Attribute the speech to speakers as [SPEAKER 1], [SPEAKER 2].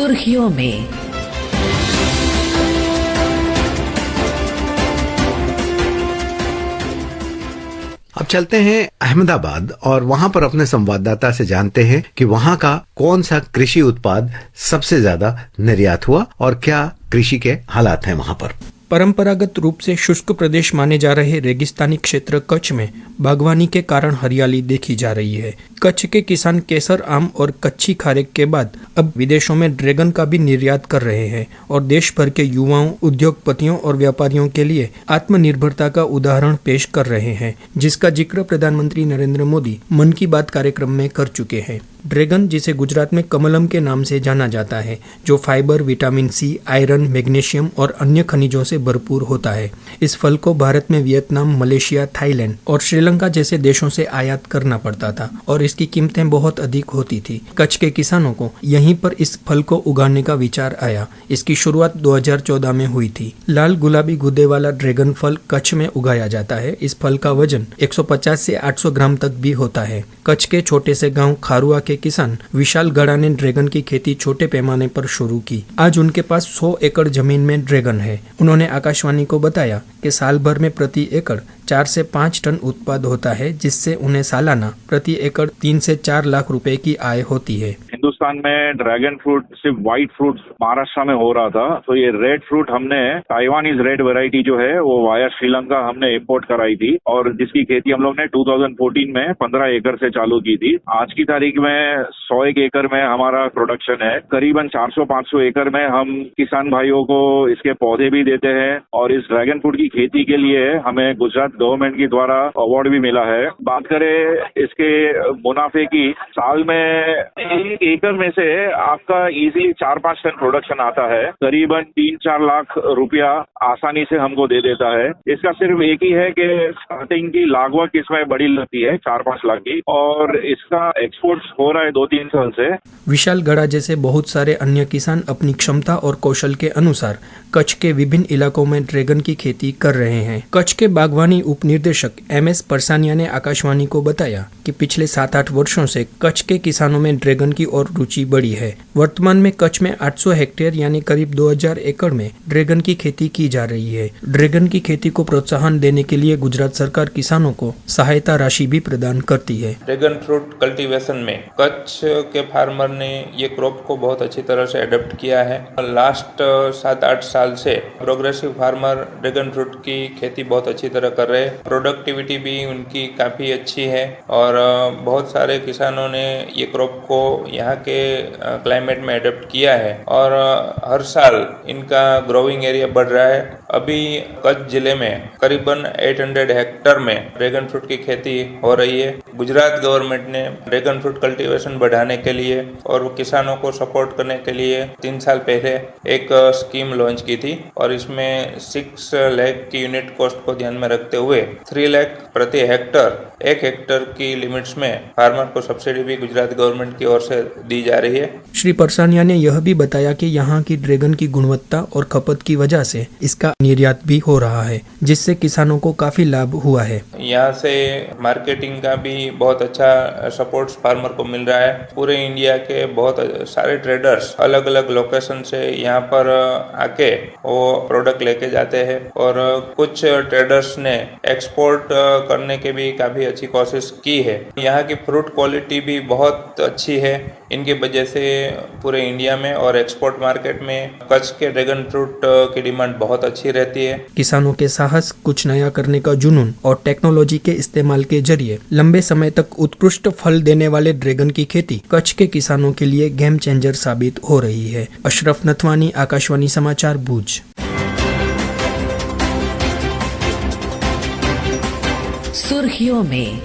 [SPEAKER 1] सुर्खियों में।
[SPEAKER 2] अब चलते हैं अहमदाबाद और वहां पर अपने संवाददाता से जानते हैं कि वहां का कौन सा कृषि उत्पाद सबसे ज्यादा निर्यात हुआ और क्या कृषि के हालात हैं वहां पर।
[SPEAKER 3] परंपरागत रूप से शुष्क प्रदेश माने जा रहे रेगिस्तानी क्षेत्र कच्छ में बागवानी के कारण हरियाली देखी जा रही है। कच्छ के किसान केसर, आम और कच्ची खारेक के बाद अब विदेशों में ड्रैगन का भी निर्यात कर रहे हैं और देश भर के युवाओं, उद्योगपतियों और व्यापारियों के लिए आत्मनिर्भरता का उदाहरण पेश कर रहे हैं, जिसका जिक्र प्रधानमंत्री नरेंद्र मोदी मन की बात कार्यक्रम में कर चुके हैं। ड्रैगन, जिसे गुजरात में कमलम के नाम से जाना जाता है, जो fibre, vitamin C, iron, magnesium और अन्य खनिजों से भरपूर होता है। इस फल को भारत में वियतनाम, मलेशिया, थाईलैंड और श्रीलंका जैसे देशों से आयात करना पड़ता था और इसकी कीमतें बहुत अधिक होती थी। कच्छ के किसानों को यहीं पर इस फल को उगाने का विचार आया। इसकी शुरुआत 2014 में हुई थी। लाल गुलाबी गूदे वाला ड्रैगन फल कच्छ में उगाया जाता है। इस फल का वजन 150 से 800 ग्राम तक भी होता है। कच्छ के छोटे से गांव खारुआ के किसान विशाल गड़ा ने ड्रैगन की खेती छोटे पैमाने पर शुरू की। आज उनके पास 100 एकड़ जमीन में ड्रैगन है। उन्होंने आकाशवाणी को बताया कि साल भर में प्रति एकड़ 4 से 5 टन उत्पाद होता है, जिससे उन्हें सालाना प्रति एकड़ 3 से 4 लाख रुपए की आय होती है।
[SPEAKER 4] हिंदुस्तान में ड्रैगन फ्रूट सिर्फ व्हाइट फ्रूट महाराष्ट्र में हो रहा था, तो ये रेड फ्रूट हमने ताइवानीज रेड वैरायटी जो है वो वाया श्रीलंका हमने इंपोर्ट कराई थी और जिसकी खेती हम लोग ने 2014 में 15 एकड़ से चालू की थी। आज की तारीख में 101 एकड़ में हमारा प्रोडक्शन है। करीबन 400-500 एकड़ में हम किसान भाइयों को इसके पौधे भी देते हैं और इस ड्रैगन फ्रूट की खेती के लिए हमें गुजरात गवर्नमेंट की द्वारा अवार्ड भी मिला है। बात करें इसके मुनाफे की, साल में 1 एकड़ में से आपका इजीली 4-5 टन प्रोडक्शन आता है। करीबन 3-4 लाख रुपया आसानी से हमको दे देता है। इसका सिर्फ एक ही है कि स्टार्टिंग की लागत इसमें बड़ी लगती है 4-5 लाख की और इसका एक्सपोर्ट हो रहा है 2-3 साल से।
[SPEAKER 3] विशाल गड़ा जैसे बहुत सारे अन्य किसान अपनी क्षमता और कौशल के अनुसार कच्छ के विभिन्न इलाकों में ड्रैगन की खेती कर रहे हैं। कच्छ के बागवानी उप निदेशक MS परसानिया ने आकाशवाणी को बताया कि पिछले 7-8 वर्षों से कच्छ के किसानों में ड्रैगन की और रुचि बढ़ी है। वर्तमान में कच्छ में 800 हेक्टेयर यानी करीब 2000 एकड़ में ड्रैगन की खेती की जा रही है। ड्रैगन की खेती को प्रोत्साहन देने के लिए गुजरात सरकार किसानों को सहायता राशि भी प्रदान करती है।
[SPEAKER 5] ड्रैगन फ्रूट कल्टीवेशन में कच्छ के फार्मर ने ये क्रॉप को बहुत अच्छी तरह से अडॉप्ट किया है। लास्ट 7-8 साल से प्रोग्रेसिव फार्मर ड्रैगन फ्रूट की खेती बहुत अच्छी तरह कर रहे हैं। प्रोडक्टिविटी भी उनकी काफ़ी अच्छी है और बहुत सारे किसानों ने ये क्रॉप को यहाँ के क्लाइमेट में अडॉप्ट किया है और हर साल इनका ग्रोइंग एरिया बढ़ रहा है। अभी कच्छ जिले में करीबन 800 हेक्टेयर में ड्रैगन फ्रूट की खेती हो रही है। गुजरात गवर्नमेंट ने ड्रैगन फ्रूट कल्टीवेशन बढ़ाने के लिए और किसानों को सपोर्ट करने के लिए 3 साल पहले एक स्कीम लॉन्च की थी और इसमें 6 लाख की यूनिट कॉस्ट को ध्यान में रखते हुए 3 लाख प्रति हेक्टर 1 हेक्टर की लिमिट्स में फार्मर को सब्सिडी भी गुजरात गवर्नमेंट की ओर से दी जा रही है।
[SPEAKER 3] श्री परसानिया ने यह भी बताया कि यहाँ की ड्रैगन की गुणवत्ता और खपत की वजह से इसका निर्यात भी हो रहा है, जिससे किसानों को काफी लाभ हुआ है।
[SPEAKER 5] यहाँ से मार्केटिंग का भी बहुत अच्छा सपोर्ट फार्मर को मिल रहा है। पूरे इंडिया के बहुत सारे ट्रेडर्स अलग अलग लोकेशन से यहाँ पर आके वो प्रोडक्ट लेके जाते हैं और कुछ ट्रेडर्स ने एक्सपोर्ट करने के भी काफी अच्छी कोशिश की है। यहाँ की फ्रूट क्वालिटी भी बहुत अच्छी है। इनकी वजह से पूरे इंडिया में और एक्सपोर्ट मार्केट में कच्छ के ड्रैगन फ्रूट की डिमांड बहुत अच्छी रहती है।
[SPEAKER 3] किसानों के साहस, कुछ नया करने का जुनून और टेक्नोलॉजी के इस्तेमाल के जरिए लंबे समय तक उत्कृष्ट फल देने वाले ड्रैगन की खेती कच्छ के किसानों के लिए गेम चेंजर साबित हो रही है। अशरफ नथवानी, आकाशवाणी समाचार, भुज।
[SPEAKER 1] सुर्खियों में।